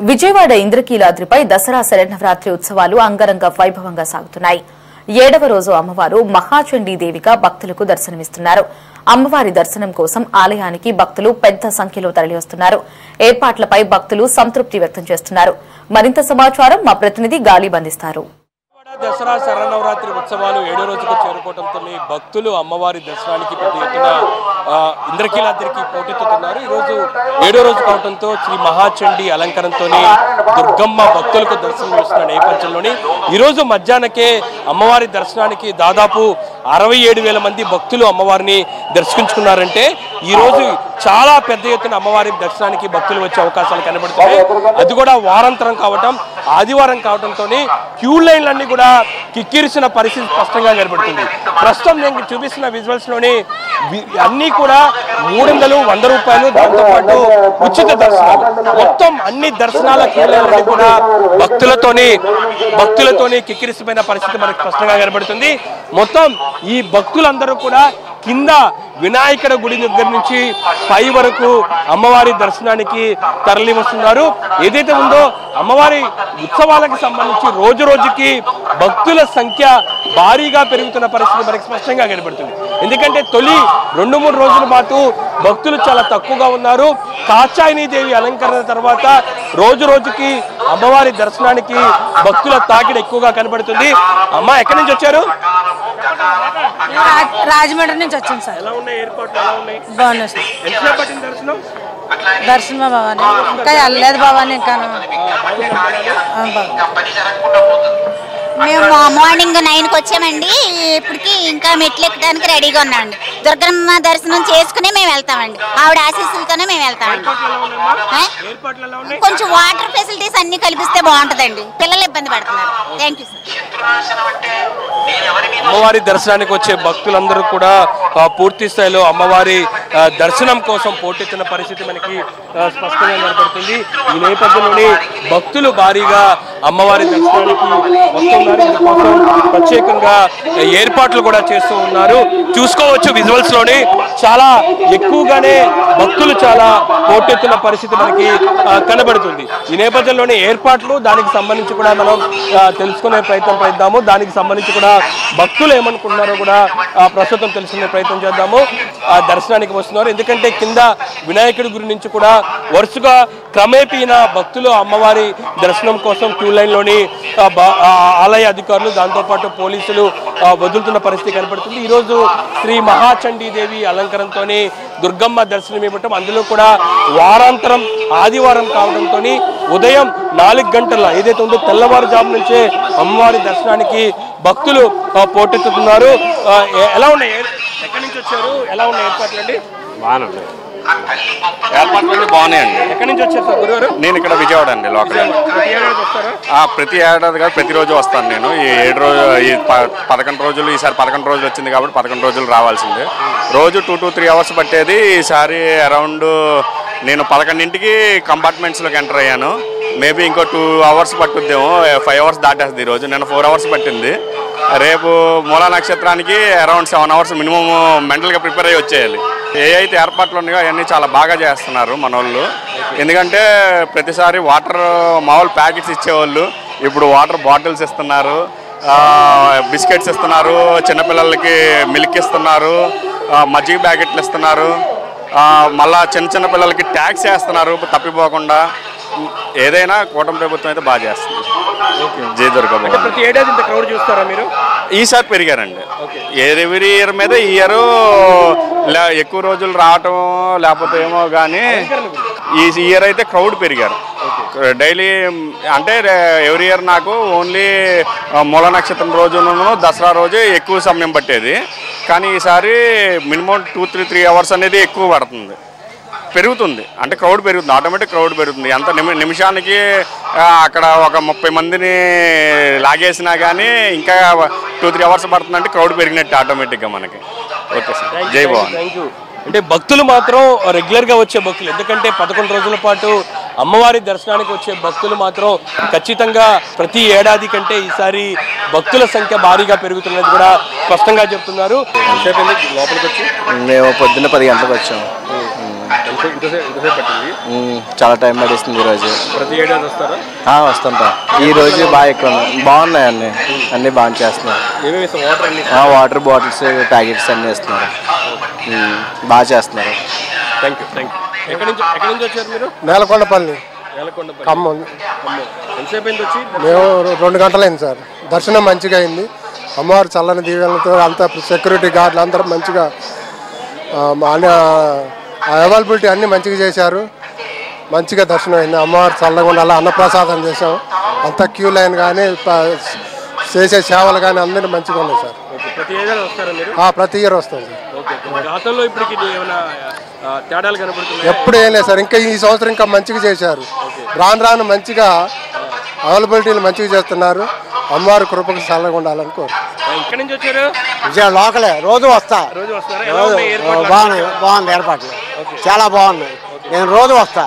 విజయవాడ ఇంద్రకీలాద్రిపై దసరా శరన్నవరాత్రి ఉత్సవాలు అంగరంగ వైభవంగా సాగుతున్నాయి. 7వ రోజు అమ్మవారు మహాచండీదేవిగా భక్తులకు దర్శనమిస్తున్నారు. అమ్మవారి దర్శనం కోసం ఆలయానికి భక్తులు పెద్ద సంఖ్యలో తరలివస్తున్నారు. ఏర్పాట్లపై భక్తులు సంతృప్తి వ్యక్తం చేస్తున్నారు. మరింత సమాచారం మా ప్రతినిధి గాలి బంధిస్తారు. దసరా శరన్నవరాత్రి ఉత్సవాలు 7వ రోజుకు చేరుకోవడంతో భక్తులు అమ్మవారి దర్శనానికి పెద్ద ఎత్తున ఇంద్రకీలాద్రికి పోటెత్తుతున్నారు. ఈరోజు 7వ రోజు కావడంతో శ్రీ మహాచండీ అలంకరణతో దుర్గమ్మ భక్తులకు దర్శనం ఇస్తున్న నేపథ్యంలోని ఈరోజు మధ్యాహ్నకే అమ్మవారి దర్శనానికి దాదాపు 67,000 మంది భక్తులు అమ్మవారిని దర్శించుకున్నారంటే ఈరోజు చాలా పెద్ద ఎత్తున అమ్మవారి దర్శనానికి భక్తులు వచ్చే అవకాశాలు కనబడుతున్నాయి. అది కూడా వారాంతరం కావటం, ఆదివారం కావడంతో క్యూ లైన్లన్నీ కూడా కిక్కిరిసిన పరిస్థితి స్పష్టంగా కనబడుతుంది. ప్రస్తుతం నేను చూపిస్తున్న విజువల్స్ లోని అన్ని కూడా 300, 100 రూపాయలు, దాంతోపాటు ఉచిత దర్శనాలు. మొత్తం అన్ని దర్శనాల క్యూ లైన్లన్నీ కూడా భక్తులతోని కిక్కిరిసిపోయిన పరిస్థితి మనకు స్పష్టంగా కనబడుతుంది. మొత్తం ఈ భక్తులందరూ కూడా కింద వినాయకుడి గుడి దగ్గర నుంచి పై వరకు అమ్మవారి దర్శనానికి తరలి వస్తున్నారు. ఏదైతే ఉందో అమ్మవారి ఉత్సవాలకు సంబంధించి రోజు రోజుకి భక్తుల సంఖ్య భారీగా పెరుగుతున్న పరిస్థితి మనకి స్పష్టంగా కనబడుతుంది. ఎందుకంటే తొలి 2-3 రోజుల పాటు భక్తులు చాలా తక్కువగా ఉన్నారు. కాచాయనీదేవి అలంకరణ తర్వాత రోజు రోజుకి అమ్మవారి దర్శనానికి భక్తుల తాకిడి ఎక్కువగా కనబడుతుంది. అమ్మ, ఎక్కడి నుంచి వచ్చారు? రాజమండ్రి నుంచి వచ్చాను సార్. ఎలా ఉన్నాయి ఏర్పాట్లు? ఎలా ఉన్నాయి? బాగున్నాయి సార్. ఎంత పట్టింది దర్శనం? దర్శనమా భవాని? ఇంకా వెళ్ళలేదు భవాని. ఇంకా మేము మార్నింగ్ 9కి వచ్చామండి. ఇప్పటికి ఇంకా మెట్లు ఎక్కడానికి రెడీగా ఉన్నామండి. దుర్గమ్మ దర్శనం చేసుకుని మేము వెళ్తామండి. ఆవిడ ఆశీస్సులతోనే మేము వెళ్తామండి. కొంచెం వాటర్ ఫెసిలిటీస్ అన్ని కల్పిస్తే బాగుంటుందండి. పిల్లలు ఇబ్బంది పడుతున్నారు. Thank you sir. అమ్మవారి దర్శనానికి వచ్చే భక్తులందరూ కూడా పూర్తి స్థాయిలో అమ్మవారి దర్శనం కోసం పోటెత్తిన పరిస్థితి మనకి స్పష్టంగా కనపడుతుంది. ఈ నేపథ్యంలోని భక్తులు భారీగా అమ్మవారి దర్శనానికి వస్తున్నారు. ఇందుకోసం ప్రత్యేకంగా ఏర్పాట్లు కూడా చేస్తూ ఉన్నారు. చూసుకోవచ్చు విజువల్స్ లోని చాలా ఎక్కువగానే భక్తులు చాలా పోటెత్తిన పరిస్థితి మనకి కనబడుతుంది. ఈ నేపథ్యంలోని ఏర్పాట్లు దానికి సంబంధించి కూడా మనం తెలుసుకునే ప్రయత్నం చేద్దాము. దానికి సంబంధించి కూడా భక్తులు ఏమనుకుంటున్నారో కూడా ప్రస్తుతం తెలుసుకునే ప్రయత్నం చేద్దాము. ఆ దర్శనానికి వస్తున్నారు. ఎందుకంటే కింద వినాయకుడి గురి నుంచి కూడా వరుసగా క్రమేపీన భక్తులు అమ్మవారి దర్శనం కోసం క్యూ లైన్లోని ఆలయ అధికారులు, దాంతోపాటు పోలీసులు వదులుతున్న పరిస్థితి కనపడుతుంది. ఈరోజు శ్రీ మహాచండీదేవి అలంకరణతో దుర్గమ్మ దర్శనం ఇవ్వటం, అందులో కూడా వారాంతరం ఆదివారం కావడంతో ఉదయం 4 గంటల ఏదైతే ఉందో తెల్లవారుజాము నుంచే అమ్మవారి దర్శనానికి భక్తులు పోటెత్తుతున్నారు. ఎలా ఉన్నాయి? ఎక్కడి నుంచి వచ్చారు? ఎలా ఉన్నాయి ఏర్పాట్లు అండి? బాగున్నాయి. ఏర్పాట్లు బాగున్నాయండి. ఎక్కడి నుంచి వచ్చారు సార్? గురువారు? నేను ఇక్కడ విజయవాడ అండి, లోకల్. ప్రతి ఏడాది కాదు, ప్రతిరోజు వస్తాను నేను. ఈ 11 రోజులు, ఈసారి 11 రోజులు వచ్చింది కాబట్టి 11 రోజులు రావాల్సిందే. రోజు 2 to 3 అవర్స్ పట్టేది. ఈసారి అరౌండ్ నేను 11ంటికి కంపార్ట్మెంట్స్లోకి ఎంటర్ అయ్యాను. మేబీ ఇంకో 2 అవర్స్ పట్టుద్దేమో. 5 అవర్స్ దాటేస్తుంది. ఈరోజు నేను 4 అవర్స్ పట్టింది. రేపు మూలా నక్షత్రానికి అరౌండ్ 7 అవర్స్ మినిమం మెంటల్గా ప్రిపేర్ అయ్యి వచ్చేయాలి. ఏ అయితే ఏర్పాట్లు ఉన్నాయో అవన్నీ చాలా బాగా చేస్తున్నారు మన వాళ్ళు. ఎందుకంటే ప్రతిసారి వాటర్ మామూలు ప్యాకెట్స్ ఇచ్చేవాళ్ళు, ఇప్పుడు వాటర్ బాటిల్స్ ఇస్తున్నారు, బిస్కెట్స్ ఇస్తున్నారు, చిన్నపిల్లలకి మిల్క్ ఇస్తున్నారు, మజ్జిగ ప్యాకెట్లు ఇస్తున్నారు, మళ్ళా చిన్న పిల్లలకి ట్యాక్స్ వేస్తున్నారు తప్పిపోకుండా. ఏదైనా కూటమి ప్రభుత్వం అయితే బాగా చేస్తుంది. జై దుర్గమ్మ. ప్రతి ఏడాది ఇంత క్రౌడ్ చూస్తారా మీరు? ఈసారి పెరిగారండి. ఎవ్రీ ఇయర్ మీద ఈ ఇయర్ ఎక్కువ రోజులు రావటం లేకపోతే ఏమో కానీ ఈ ఇయర్ అయితే క్రౌడ్ పెరిగారు. డైలీ అంటే ఎవ్రీ ఇయర్ నాకు ఓన్లీ మూల నక్షత్రం రోజును దసరా రోజే ఎక్కువ సమయం పట్టేది. కానీ ఈసారి మినిమం 2-3 అవర్స్ అనేది ఎక్కువ పడుతుంది. పెరుగుతుంది అంటే క్రౌడ్ పెరుగుతుంది, ఆటోమేటిక్ క్రౌడ్ పెరుగుతుంది. ఎంత నిమిషానికి అక్కడ ఒక 30 మందిని లాగేసినా కానీ ఇంకా 2-3 అవర్స్ పడుతుందంటే క్రౌడ్ పెరిగినట్టు ఆటోమేటిక్గా మనకి. ఓకే సార్, జై భవాన్. Thank you. అంటే భక్తులు మాత్రం రెగ్యులర్గా వచ్చే భక్తులు, ఎందుకంటే 11 రోజుల పాటు అమ్మవారి దర్శనానికి వచ్చే భక్తులు మాత్రం ఖచ్చితంగా ప్రతి ఏడాది కంటే ఈసారి భక్తుల సంఖ్య భారీగా పెరుగుతున్నది కూడా స్పష్టంగా చెప్తున్నారు. లోపలికి వచ్చి మేము పొద్దున్న 10 గంటలకు వచ్చాము. ఎంతసేపు పట్టింది? చాలా టైం పడిస్తుంది ఈరోజు. ప్రతి ఏడాది వస్తారా? వస్తుంటా. ఈ రోజు బాగా ఎక్కువ బాగున్నాయి, అన్నీ బాగా చేస్తున్నారు. ఏమేమి వాటర్ అన్ని? వాటర్ బాటిల్స్, ప్యాకెట్స్ అన్నీ ఇస్తున్నారు, బాగా చేస్తున్నారు. Thank you. ఎక్కడి నుంచి వచ్చారు మీరు? నేలకొండపల్లి, ఖమ్మం. ఎంతసేపు అయింది వచ్చి? మేము 2 గంటలైంది సార్. దర్శనం మంచిగా అయింది. అమ్మవారు చల్లని దీవెనలతో అంతా సెక్యూరిటీ గార్డులు అందరూ మంచిగా అవైలబిలిటీ అన్నీ మంచిగా చేశారు. మంచిగా దర్శనం అయింది. అమ్మవారు చల్లగా ఉండాలి. అన్నప్రసాదం చేసాం. అంతా క్యూ లైన్ కానీ చేసే సేవలు కానీ అందరూ మంచిగా ఉన్నాయి సార్. ప్రతి ఏడాది వస్తారా మీరు? ప్రతి ఇయర్ వస్తాం సార్. గతంలో ఇప్పటికి ఏమైనా తేడాలు కనబడుతున్నాయి? ఎప్పుడు ఏం లేదు సార్. ఇంకా ఈ సంవత్సరం ఇంకా మంచిగా చేశారు. రాను మంచిగా అవైలబిలిటీలు మంచిగా చేస్తున్నారు. అమ్మవారి కృపకు చల్లగా ఉండాలని కోరు. ఇక్కడ నుంచి వచ్చారు? లోకలే, రోజు వస్తా. రోజు వస్తారా? బాగుంది ఏర్పాట్లు, చాలా బాగున్నాయి. నేను రోజు వస్తా.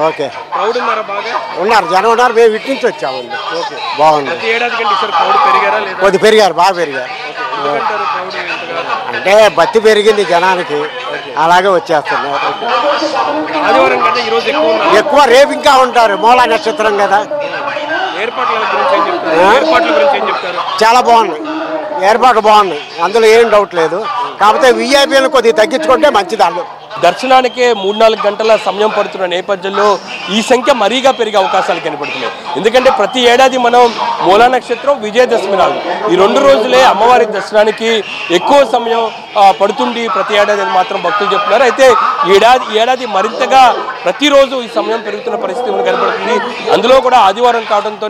ఓకే. క్రౌడ్ ఉన్నారా? బాగా ఉన్నారు, జనం ఉన్నారు. మేము ఇటు నుంచి వచ్చామండి. బాగుంది. ప్రతి ఏడాది కంటే ఈసారి క్రౌడ్ పెరిగారా లేదా? కొద్ది పెరిగారు, బాగా పెరిగారు. అంటే బత్తి పెరిగింది జనానికి, అలాగే వచ్చేస్తున్నారు. ఆదివారం కంటే ఈరోజు ఎక్కువ, రేపు ఇంకా ఉంటారు. మూలా నక్షత్రం కదా. ఏర్పాట్ల గురించి ఏం చెప్తారు? చాలా బాగున్నాయి, ఏర్పాట్లు బాగున్నాయి, అందులో ఏం డౌట్ లేదు. కాకపోతే విఐపీలను కొద్దిగా తగ్గించుకుంటే మంచిది. వాళ్ళు దర్శనానికే 3-4 గంటల సమయం పడుతున్న నేపథ్యంలో ఈ సంఖ్య మరీగా పెరిగే అవకాశాలు కనబడుతున్నాయి. ఎందుకంటే ప్రతి ఏడాది మనం మూలా నక్షత్రం, విజయదశమి నాడు ఈ 2 రోజులే అమ్మవారి దర్శనానికి ఎక్కువ సమయం పడుతుంది ప్రతి ఏడాది అని మాత్రం భక్తులు చెప్తున్నారు. అయితే ఏడాది మరింతగా ప్రతిరోజు ఈ సమయం పెరుగుతున్న పరిస్థితి మనకు కనబడుతుంది. అందులో కూడా ఆదివారం కావడంతో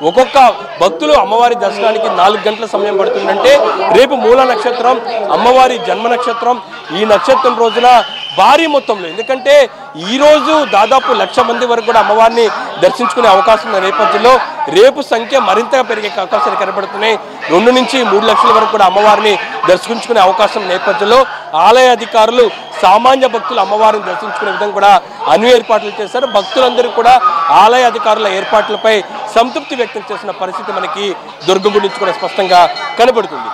ఒక్కొక్క భక్తులు అమ్మవారి దర్శనానికి 4 గంటల సమయం పడుతుందంటే రేపు మూలా నక్షత్రం, అమ్మవారి జన్మ నక్షత్రం. ఈ నక్షత్రం రోజున భారీ మొత్తంలో, ఎందుకంటే ఈరోజు దాదాపు 1,00,000 మంది వరకు కూడా అమ్మవారిని దర్శించుకునే అవకాశం ఉన్న నేపథ్యంలో రేపు సంఖ్య మరింతగా పెరిగే అవకాశాలు కనబడుతున్నాయి. 2 నుంచి 3 లక్షల వరకు కూడా అమ్మవారిని దర్శించుకునే అవకాశం నేపథ్యంలో ఆలయ అధికారులు సామాన్య భక్తులు అమ్మవారిని దర్శించుకునే విధంగా కూడా అన్ని ఏర్పాట్లు చేశారు. భక్తులందరూ కూడా ఆలయ అధికారుల ఏర్పాట్లపై సంతృప్తి వ్యక్తం చేసిన పరిస్థితి మనకి దుర్గం గురించి కూడా స్పష్టంగా కనబడుతుంది.